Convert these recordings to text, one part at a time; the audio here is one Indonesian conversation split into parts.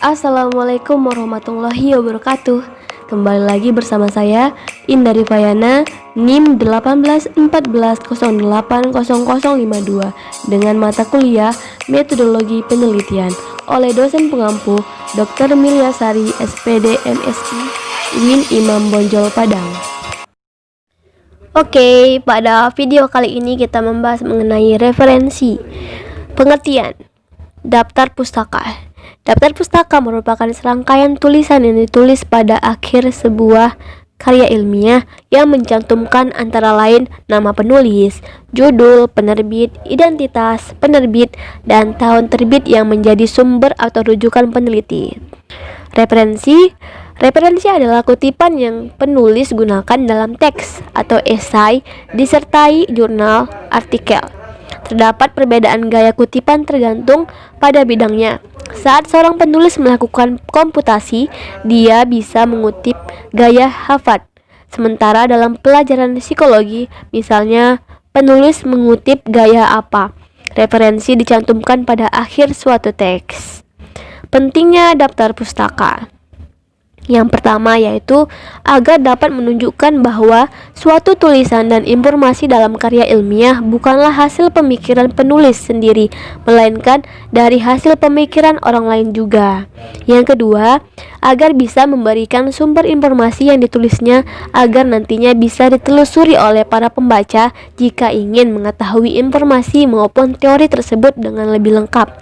Assalamualaikum warahmatullahi wabarakatuh. Kembali lagi bersama saya Indah Rifayana, NIM 1814080052 dengan mata kuliah Metodologi Penelitian oleh dosen pengampu Dr. Milyasari SPD MSI Win Imam Bonjol Padang. Oke, pada video kali ini kita membahas mengenai referensi. Pengertian daftar pustaka. Daftar pustaka merupakan serangkaian tulisan yang ditulis pada akhir sebuah karya ilmiah yang mencantumkan antara lain nama penulis, judul, penerbit, identitas penerbit, dan tahun terbit yang menjadi sumber atau rujukan peneliti. Referensi adalah kutipan yang penulis gunakan dalam teks atau esai disertai jurnal, artikel. Terdapat perbedaan gaya kutipan tergantung pada bidangnya. Saat seorang penulis melakukan komputasi, dia bisa mengutip gaya Harvard. Sementara dalam pelajaran psikologi, misalnya penulis mengutip gaya apa. Referensi dicantumkan pada akhir suatu teks. Pentingnya daftar pustaka. Yang pertama yaitu agar dapat menunjukkan bahwa suatu tulisan dan informasi dalam karya ilmiah bukanlah hasil pemikiran penulis sendiri, melainkan dari hasil pemikiran orang lain juga. Yang kedua, agar bisa memberikan sumber informasi yang ditulisnya agar nantinya bisa ditelusuri oleh para pembaca jika ingin mengetahui informasi maupun teori tersebut dengan lebih lengkap.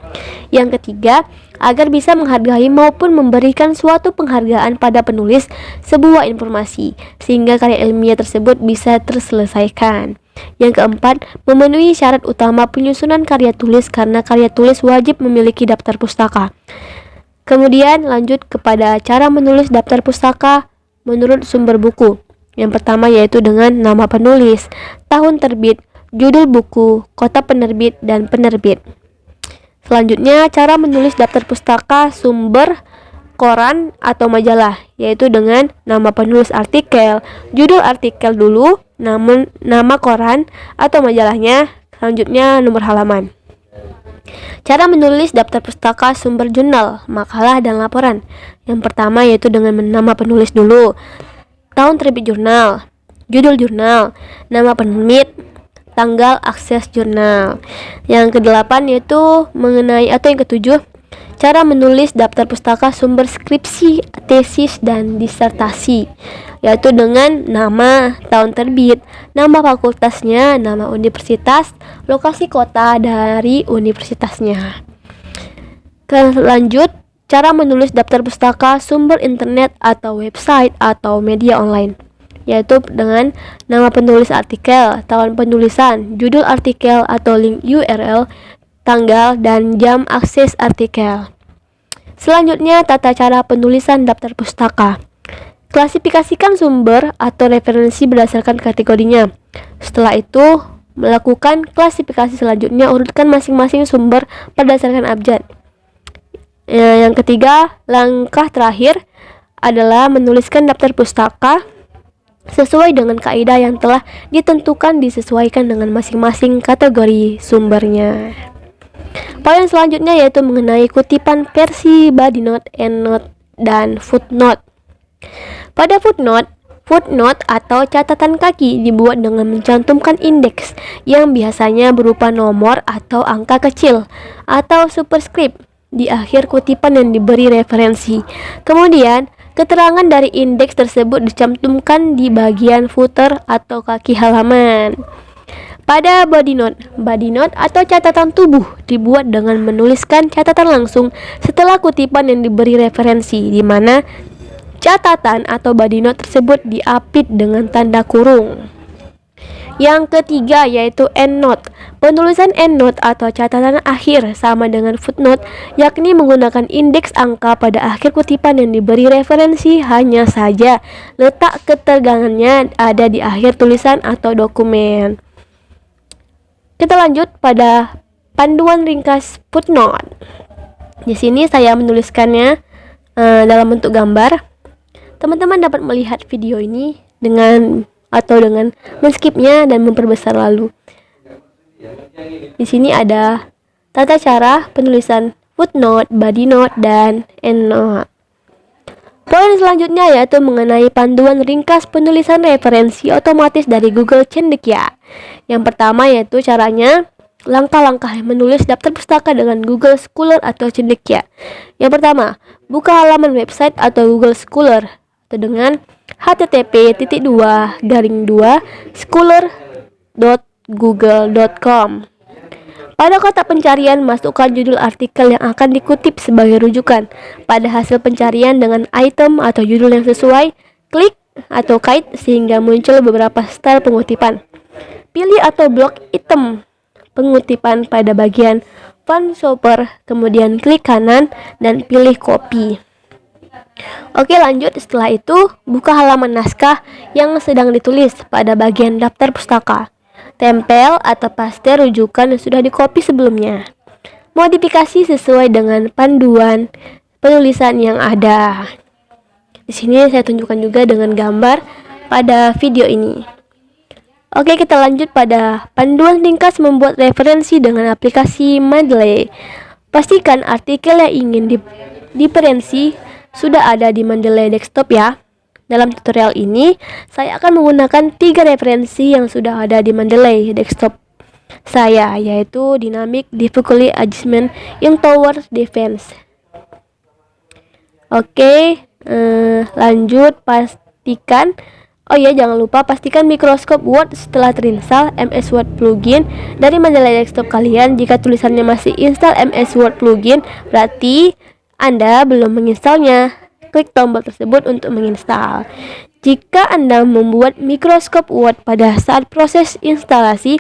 Yang ketiga, agar bisa menghargai maupun memberikan suatu penghargaan pada penulis sebuah informasi, sehingga karya ilmiah tersebut bisa terselesaikan. Yang keempat, memenuhi syarat utama penyusunan karya tulis karena karya tulis wajib memiliki daftar pustaka. Kemudian lanjut kepada cara menulis daftar pustaka menurut sumber buku. Yang pertama yaitu dengan nama penulis, tahun terbit, judul buku, kota penerbit, dan penerbit. Selanjutnya, cara menulis daftar pustaka sumber koran atau majalah, yaitu dengan nama penulis artikel, judul artikel dulu, namun nama koran atau majalahnya, selanjutnya nomor halaman. Cara menulis daftar pustaka sumber jurnal, makalah, dan laporan. Yang pertama yaitu dengan nama penulis dulu, tahun terbit jurnal, judul jurnal, nama penerbit, tanggal akses jurnal. Yang kedelapan yaitu mengenai atau yang ketujuh, cara menulis daftar pustaka sumber skripsi, tesis, dan disertasi, yaitu dengan nama, tahun terbit, nama fakultasnya, nama universitas, lokasi kota dari universitasnya. Lanjut, cara menulis daftar pustaka sumber internet atau website atau media online, yaitu dengan nama penulis artikel, tahun penulisan, judul artikel atau link URL, tanggal, dan jam akses artikel. Selanjutnya, tata cara penulisan daftar pustaka. Klasifikasikan sumber atau referensi berdasarkan kategorinya. Setelah itu, melakukan klasifikasi selanjutnya, urutkan masing-masing sumber berdasarkan abjad. Yang ketiga, langkah terakhir adalah menuliskan daftar pustaka sesuai dengan kaidah yang telah ditentukan disesuaikan dengan masing-masing kategori sumbernya. Poin selanjutnya yaitu mengenai kutipan versi body note, endnote, dan footnote. Pada footnote atau catatan kaki dibuat dengan mencantumkan indeks yang biasanya berupa nomor atau angka kecil atau superscript di akhir kutipan yang diberi referensi. Kemudian, keterangan dari indeks tersebut dicantumkan di bagian footer atau kaki halaman. Pada body note atau catatan tubuh dibuat dengan menuliskan catatan langsung setelah kutipan yang diberi referensi, di mana catatan atau body note tersebut diapit dengan tanda kurung. Yang ketiga yaitu endnote. Penulisan endnote atau catatan akhir sama dengan footnote, yakni menggunakan indeks angka pada akhir kutipan yang diberi referensi, hanya saja letak ketegangannya ada di akhir tulisan atau dokumen. Kita lanjut pada panduan ringkas footnote. Di sini saya menuliskannya dalam bentuk gambar. Teman-teman dapat melihat video ini dengan men-skipnya dan memperbesar lalu. Di sini ada tata cara penulisan footnote, body note, dan endnote. Poin selanjutnya yaitu mengenai panduan ringkas penulisan referensi otomatis dari Google Cendekia. Yang pertama yaitu caranya langkah-langkah menulis daftar pustaka dengan Google Scholar atau Cendekia. Yang pertama, buka halaman website atau Google Scholar atau dengan http://scholar.google.com. Pada kotak pencarian, masukkan judul artikel yang akan dikutip sebagai rujukan. Pada hasil pencarian dengan item atau judul yang sesuai, klik atau kait sehingga muncul beberapa style pengutipan. Pilih atau blok item pengutipan pada bagian font shopper, kemudian klik kanan dan pilih copy. Oke, lanjut. Setelah itu, buka halaman naskah yang sedang ditulis pada bagian daftar pustaka. Tempel atau paste rujukan yang sudah dikopi sebelumnya. Modifikasi sesuai dengan panduan penulisan yang ada. Di sini saya tunjukkan juga dengan gambar pada video ini. Oke, kita lanjut pada panduan ringkas membuat referensi dengan aplikasi Mendeley. Pastikan artikel yang ingin diferensi sudah ada di Mendeley desktop ya. Dalam tutorial ini, saya akan menggunakan 3 referensi yang sudah ada di Mendeley desktop saya, yaitu Dynamic Difficulty Adjustment in Tower Defense. Oke, lanjut. Pastikan jangan lupa pastikan Microsoft Word setelah terinstall MS Word plugin dari Mendeley desktop kalian. Jika tulisannya masih install MS Word plugin, berarti Anda belum menginstalnya. Klik tombol tersebut untuk menginstal. Jika Anda membuat Microsoft Word pada saat proses instalasi,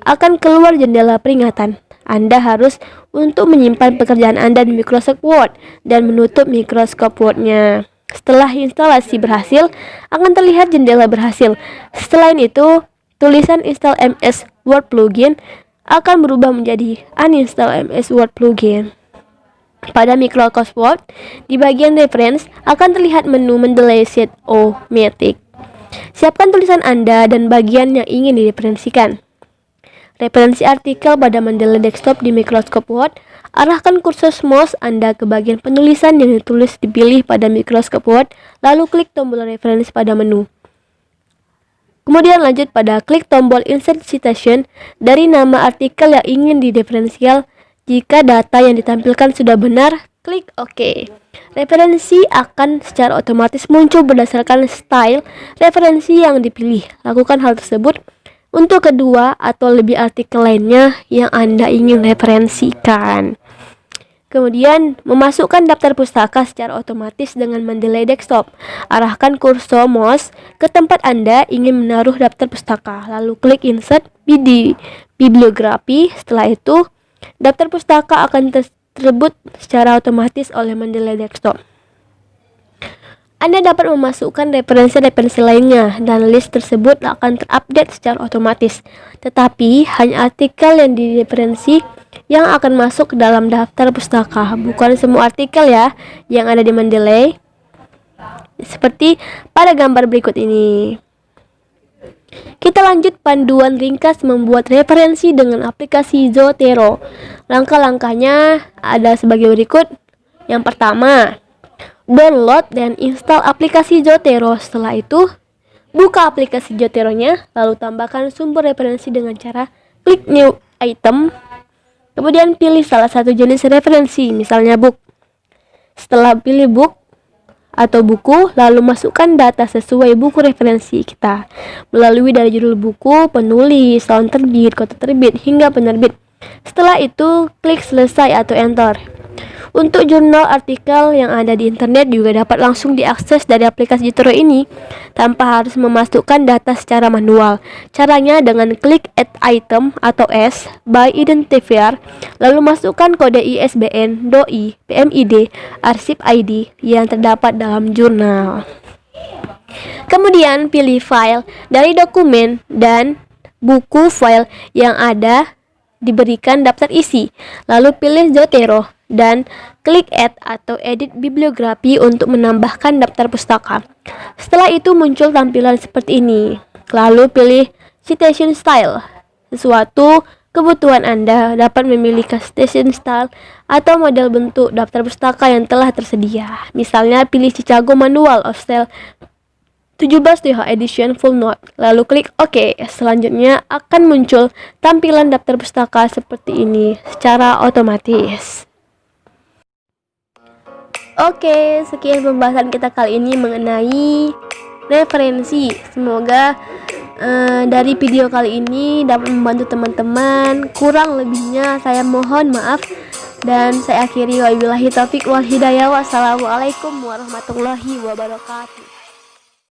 akan keluar jendela peringatan. Anda harus untuk menyimpan pekerjaan Anda di Microsoft Word dan menutup Microsoft Word-nya. Setelah instalasi berhasil, akan terlihat jendela berhasil. Selain itu, tulisan install MS Word plugin akan berubah menjadi uninstall MS Word plugin. Pada Microsoft Word, di bagian reference akan terlihat menu Mendeley Sheet O-Matic. Siapkan tulisan Anda dan bagian yang ingin direferensikan. Referensi artikel pada Mendeley desktop di Microsoft Word, arahkan kursor mouse Anda ke bagian penulisan yang ditulis dipilih pada Microsoft Word, lalu klik tombol referensi pada menu. Kemudian lanjut pada klik tombol Insert Citation dari nama artikel yang ingin direferensial. Jika data yang ditampilkan sudah benar, klik OK. Referensi akan secara otomatis muncul berdasarkan style referensi yang dipilih. Lakukan hal tersebut untuk kedua atau lebih artikel lainnya yang Anda ingin referensikan. Kemudian, memasukkan daftar pustaka secara otomatis dengan Mendeley desktop. Arahkan kursor mouse ke tempat Anda ingin menaruh daftar pustaka, lalu klik Insert Bibliografi. Setelah itu, daftar pustaka akan tersebut secara otomatis oleh Mendeley desktop. Anda dapat memasukkan referensi-referensi lainnya dan list tersebut akan terupdate secara otomatis. Tetapi hanya artikel yang direferensi yang akan masuk ke dalam daftar pustaka, bukan semua artikel ya yang ada di Mendeley. Seperti pada gambar berikut ini. Kita lanjut panduan ringkas membuat referensi dengan aplikasi Zotero. Langkah-langkahnya ada sebagai berikut. Yang pertama, download dan install aplikasi Zotero. Setelah itu, buka aplikasi Zotero-nya, lalu tambahkan sumber referensi dengan cara klik new item. Kemudian pilih salah satu jenis referensi, misalnya book. Setelah pilih book atau buku, lalu masukkan data sesuai buku referensi kita melalui dari judul buku, penulis, tahun terbit, kota terbit, hingga penerbit. Setelah itu, klik selesai atau enter. Untuk jurnal artikel yang ada di internet juga dapat langsung diakses dari aplikasi Zotero ini tanpa harus memasukkan data secara manual. Caranya dengan klik Add Item atau S by Identifier, lalu masukkan kode ISBN, DOI, PMID, arsip ID yang terdapat dalam jurnal. Kemudian pilih file dari dokumen dan buku file yang ada diberikan daftar isi, lalu pilih Zotero dan klik Add atau Edit Bibliografi untuk menambahkan daftar pustaka. Setelah itu muncul tampilan seperti ini. Lalu pilih Citation Style, sesuatu kebutuhan Anda dapat memilih custom style atau model bentuk daftar pustaka yang telah tersedia. Misalnya, pilih Chicago Manual of Style 17 TH Edition Full Note, lalu klik OK. Selanjutnya akan muncul tampilan daftar pustaka seperti ini secara otomatis. Oke, sekian pembahasan kita kali ini mengenai referensi. Semoga dari video kali ini dapat membantu teman-teman. Kurang lebihnya saya mohon maaf, dan saya akhiri wabillahi taufik wal hidayah. Wassalamualaikum warahmatullahi wabarakatuh.